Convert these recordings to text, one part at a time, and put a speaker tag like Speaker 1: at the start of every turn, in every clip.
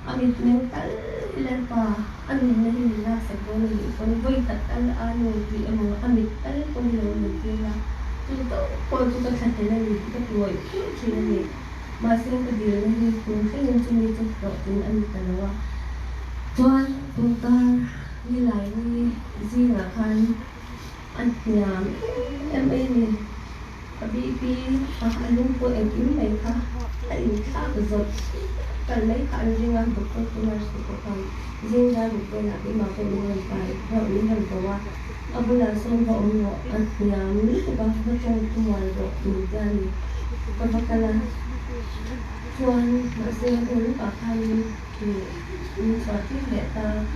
Speaker 1: amit mental ilan pa amin na hinila sa bono ni kon boy tatal ano di amo amit tal kon lo ni na tuto ko tuto sa tela ni tuto tuoy sila ni masing ka di ni kung sino sino tuto tin amit talawa tuan tuntar nilai ni zina kan antiam ma ni kabibi alung po ang imay ka ay ka bezot kalay ka ang ringan bukod tunas ko kan zinga bukod na imakulungan pa na ulihan gawa abulan sa mga umo at niyam ni ba batong tumalo ni kapakala tuan masih ulo pa kan ni swati Hriata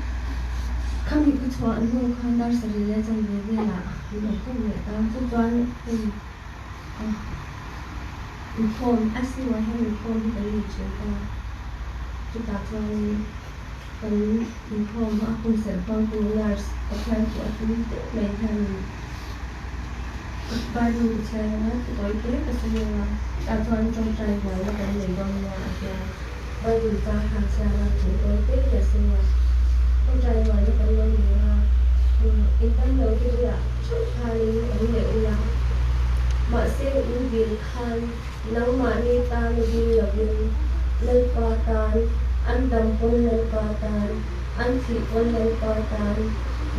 Speaker 1: kami kecuali itu kan dari serinya jadi lah itu kan Hriata tuan inform asli wahai inform dari juga kita tuan kan inform aku serpang tunas apply buat itu mainkan baru saya kita itu keseluruhan tuan contoh bahwa dan legalnya ada baru tahan saya kita itu biasanya contoh bahwa kalau dia ikan laut dia kali ini dia masih ingin kan nang mani tan di labin lepatan andam pun lepatan anti pun lepatan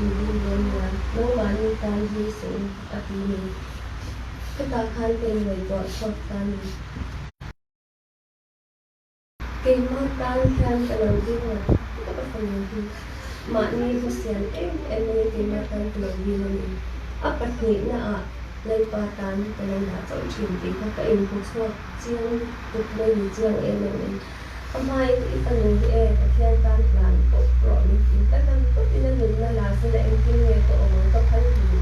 Speaker 1: ini dunia nang mani tan di sini ini kita kan pengen buat sopan kematan kan kalau dia kita perlu mani kesian ini kematan kalau dia apa ni nak lepatan kalau nak tahu cinta kita input semua siang untuk siang ini amai kita ni kesian kan plan pro ni kita kan tu tidak guna lah selain itu itu orang tu kan ini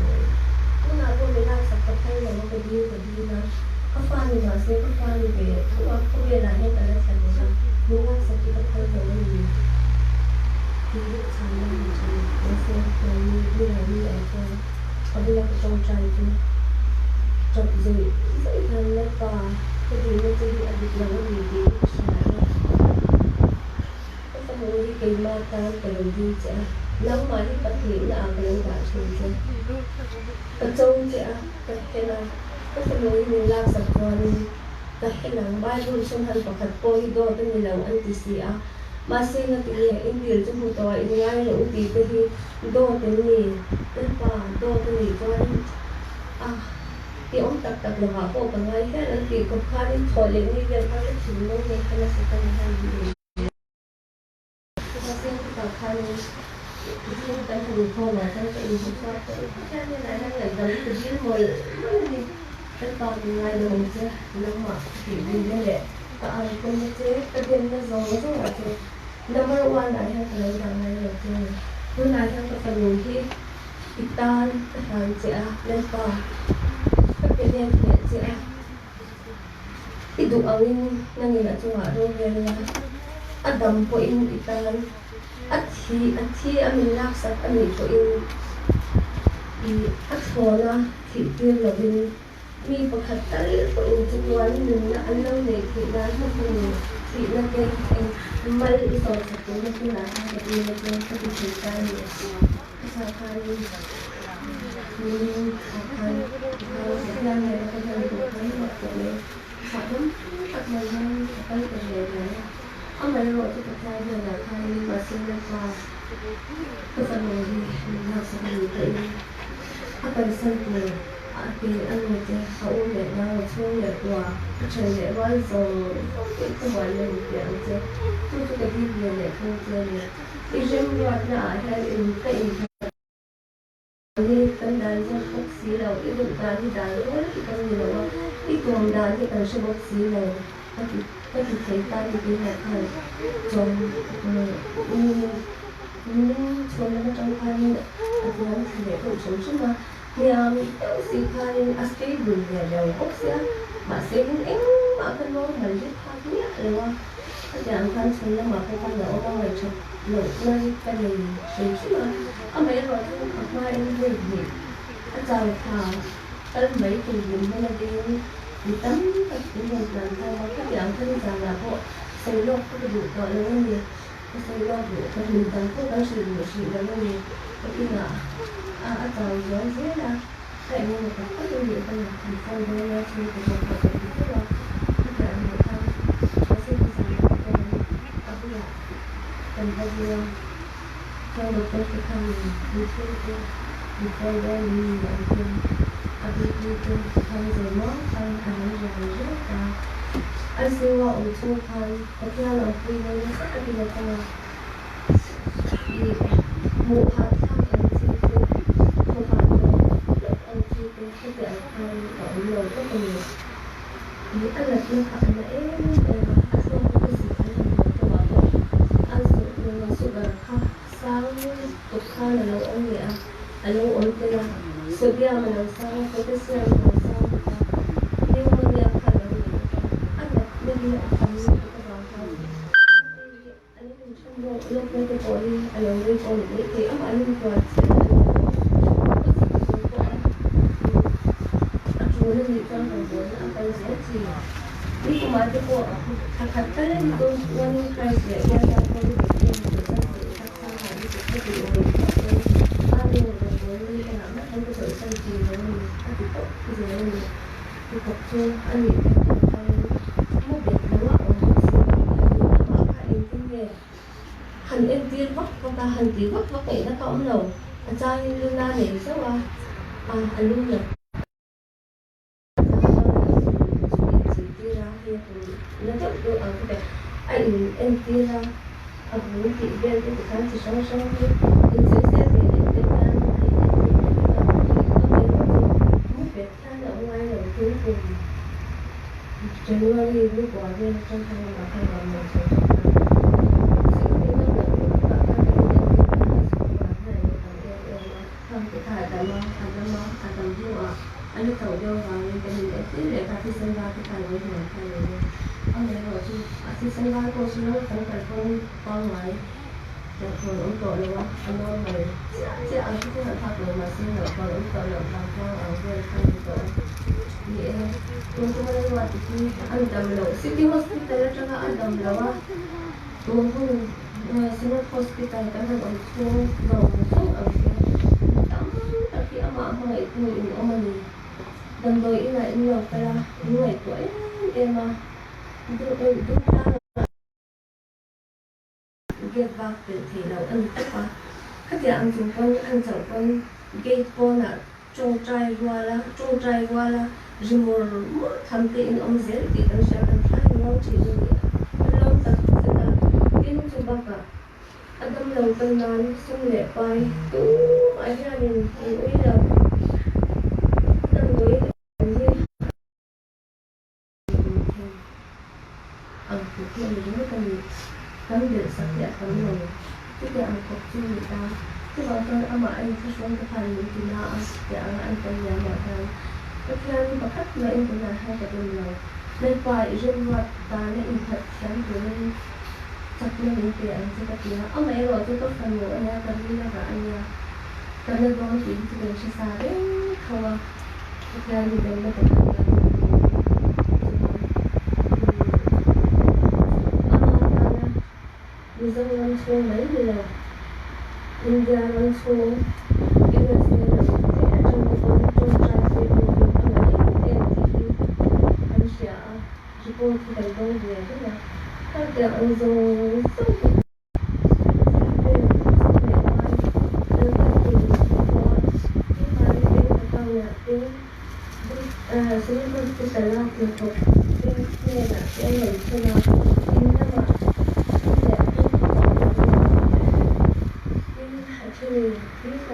Speaker 1: tu nak pun bila sakit kan orang pergi nak apa ni masih apa ni be tu aku bila ni kalau saya bila sakit kan orang ni hidup sana macam masih ni bila ni apa apabila kita cari tu chọn rồi dễ dàng lên tòa cái gì nó chỉ là việc làm gì thì cái phần người đi tìm ma tan cái đầu đi chả nắm mà đi bắt hiện là cái đầu đã xuống chứ cái trông chả cái nào cái phần người mình làm sạch rồi cái nào bay luôn xong hành và khát bôi đó cái người làm ăn tí xí à mà xem là cái gì in tiền trong một tòa in ngay là ưu tí cái gì đó cái gì cái tòa đó cái gì cho à thì ông tập tập là họ có bằng ngay cái là thì có khá đến thôi lên như vậy các cái chuyện nó nghe cái là sẽ cần hay gì chúng ta xem cái tập khá lên cái cái thằng thôi là cái gì cũng sao cái như này là ngày tới tự nhiên một cái tàu ngày đầu chứ nó mà thì đi như vậy cả ai cũng như thế cái tiền nó giàu nó rất là thế number one là hay cái là ngày đầu tiên thứ này theo cái phần người khi Itan hàng trẻ lên tàu cái đèn điện sẽ itu angin nangina cuma rohnya adam poin itan athi amin laksa amin poin I athona thipir lovin mi pakhatal poin chuan nun na anlo ne thina hmu thina ke mal iso sakto na thina ha ke ne ke ke ka ni sa khani akan yang akan dilakukan oleh sabun atau yang akan terjadi. Amal waktu terjadi adalah masih lepas kesannya masih ini akan sampai akhir anaknya Hauhnar yang sudah tua terjadi wazo itu banyak yang je itu juga dia yang kerjanya. Ijem warna ada ini ini kan dari sebab silau itu dari itu kan silau itu dari kan sebab silau tapi kita di kan jom ini cuma macam kan aturan tidak betul cuma yang si kan asli dunia jauh oksia masih makan normal je hanya lewat jangan kan cuma makan orang macam lagi kan ini cuma mấy rồi học mai em về gì ở trời thà ở mấy kỳ gì mới là đi tắm các cũng một lần thôi các dạng thân rằng là họ xây lô cái vụ gọi là gì Kasi lagu permintaan ko kasi musik lalu tapi nggak atau jual saya lah kayak mau apa tuh dia kan before dia langsung ke tempat itu lah kita ambil masih bisa aku ya tempat dia kalau dokter kita before dia ini mungkin habis itu kan semua kan harus jaga Asiwa untuk kan tapi kalau aku ini saya tidak tahu di muhat kan itu muhat itu itu akan kalau itu punya di anak anak asal aku sih kan asal masuk berkah sang tukar lalu orang ya lalu orang dia sedia menasang potensial menasang dia mau dia akan Jadi akan kebangsaan. Ani mention lo punya poli, alam gue poli itu apa ani buat aku ni kan buat apa yang saya ini kemarin ko katakan itu one price ya yang poli itu saksa hari itu ada boleh nama itu saya ini tapi kok ini itu tu ani hành em tiên vóc con ta hành tí vóc vóc này nó có ống lầu trai lương la này sao anh luôn nhỉ nó tốt được ở cái anh em tiên ra ở những chị viên cái tháng chỉ sống sống đi anh sẽ xem về những cái anh muốn việc than ở ngoài là thứ gì trời mưa đi với quả viên trong thang mà không làm một số Ano tahu dia orang yang kena itu dia kasi senggal kita lagi macam ni. Orang yang tu kasi senggal tu semua tangkap pun mai. Dan pun untuk lewat anon mai. Siapa aku tu nak tak masih nak pun untuk nak bangkang awal kan itu. Ni untuk lewat itu andam law. City hospital juga andam law. Tu pun Senat hospital kan orang tu langsung tapi ama itu ini omani dan doi ina ini pala ini itu ema itu get back thì là ăn tất cả các nhà ăn chúng ăn chẳng con gate bona trông trai qua là rimor tham tiền ông dễ thì đang sẽ đang thay nhau chỉ lâu tập sẽ là in cho bác cả Adam lâu tân nan xung lệ bay tu ai ra mình nghĩ là Adam nghĩ ang putih ini kami dari setiap kami tidak angkut kita sebabkan ama air sesuatu kali tidak yang akan menyamakan kemudian bakat lain pernah ada dalam lepas Ruatdiki infection dengan sakit itu yang sepertinya ama air waktu itu kamu hanya terlihat agaknya karena bawah itu tidak sesare kawa kemudian di dalam Mizo langsung mấy người là India langsung Venezuela trong trai phía bên ở lại India thì anh sẽ report thì thành công về thế là các cái anh dùng sống Sebenarnya kita lah untuk ini nak yang lain ini nama actually these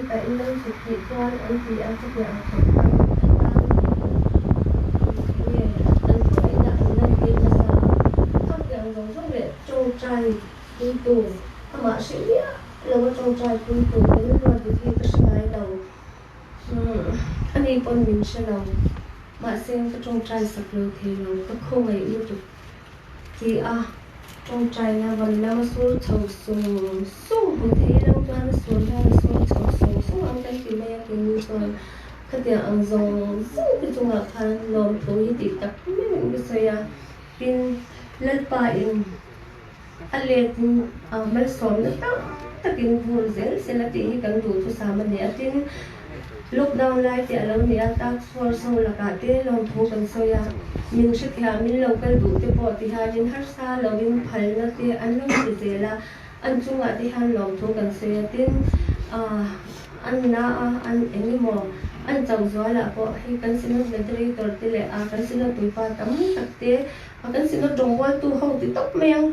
Speaker 1: tại nơi thực hiện quan anh chị ăn chấp nhận thực hành anh phải đặt lên kia là sao các dạng giống như vậy trông trai tuy tù các bạn sĩ là có trông trai tuy tù cái nước ngoài thì cái slide đầu anh đi con mình sẽ đầu bạn xem cái trông trai sập lừa thì là các không ấy yêu tục thì trong trai nhà vẫn là một số thầu sung một thế đâu cho nó xuống ra số thầu sung ông cái gì này cái như vậy cái tiền ăn dùng cái chung là phan lom tối thì tập mình bây giờ pin lên bài aletin mal som na takin bul zel selati hi kan du thu samani atin lockdown lai te alo ni atak for so laka te long thu kan soya min shikha min local du te po ti hanin har sa lovin phal na te an lo ti zela an chunga ti han long thu kan soya tin an na an enimo an chau zwala po hi kan sino generator te le kan sino tuipa tam takte kan sino dongwal tu ho ti tok meng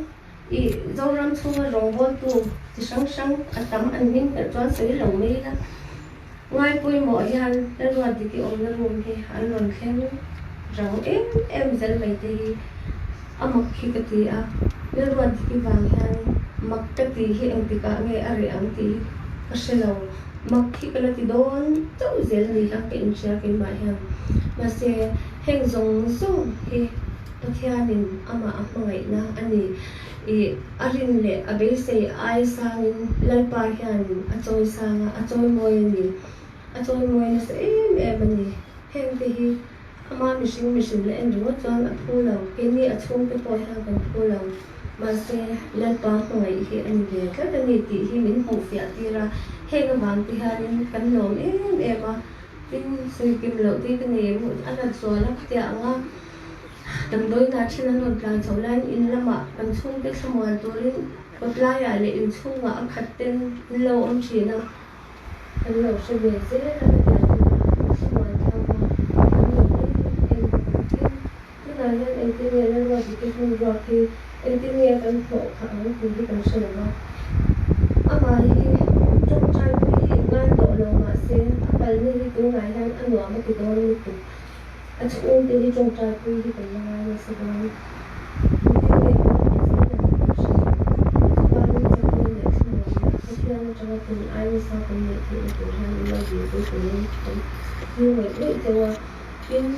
Speaker 1: i zoram chunga rongwal tu ti sang sang atam an min ka chuan sei lo mei la ngay pui mo hian Ruatdiki om na room hi an lon khen rang em zel mai te hi amak hi ka ti a Ruatdiki wang hian mak ka ti hi ang ti ka nge are ang ti ka selo mak hi ka la ti don chau zel ni ka ke in share ke ma hian ma se heng zong zong hi pathianin ama amangai na ani i arin le abe se ai sangin lalpa hian achoi sanga achoi moi ni achoi moi na se em ani heng te hi ama mishing le en ro chuan a phulo ke ni achung te po hian kan phulo ma se lalpa ngai hi ani le ka ni ti hi min hu fia tira heng wang ti hanin kan nom em a tin sui kim lo ti ka ni mu ana so la tia anga đầm đôi ngã trên nó còn càng cháu lên in lắm ạ đầm chung cái xong rồi tôi lên bật lại à in chung ngã khát tên lâu ông chỉ nào anh lâu sẽ về dễ là cái xong rồi theo anh lâu em cái này nên em tin nghe nên rồi cái không rồi thì em tin nghe cái khổ khả thì cái cần sửa nó mà thì trong trai thì ngan độ lâu mà sẽ phải như cái tôi ngày hay ăn nữa mà thì tôi liên tục at kung hindi yung try ko hindi ko yung sa bahay hindi ko parang sa kung next na kasi ano tsaka kung ayaw sa kung next na ito siya nila dito ko yung ito yung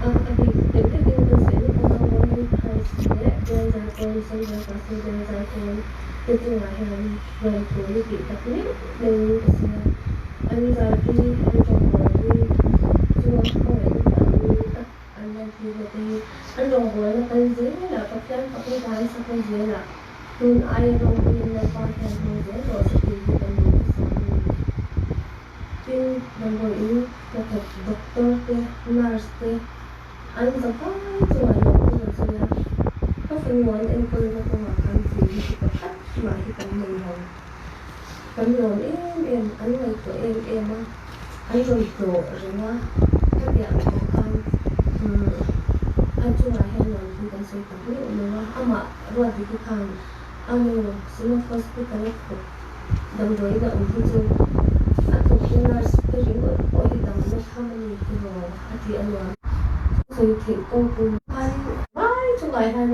Speaker 1: abi everything ko sa ito kung ako yung price niya dahil sa kung sa iyo kasi dahil sa kung ito nga yan dahil ko yung kita ko yung kasi ano sa akin ang chong anh đồng với là cái dưới là các chân các cái gái sau cái dưới là luôn ai đồng viên là con thằng người dưới rồi sẽ tìm được cái gì tin đồng với ý là thật doctor te nurse te anh sẽ có cho anh đồng với là sẽ là các phần nguồn em coi là con mà ăn gì thì có khách mà thì cần mình hồng cần rồi em anh này của em á anh rồi độ rồi mà các bạn của anh anh chung là hay là chúng ta sẽ tập luyện nữa ama Ruatdiki Chhangte anh sinh hospital của đồng với là ông Mizo anh thuộc cái nurse cái gì mà có gì đồng nó tham mình thì rồi thì anh nói rồi thì cô cũng hay chung lại hay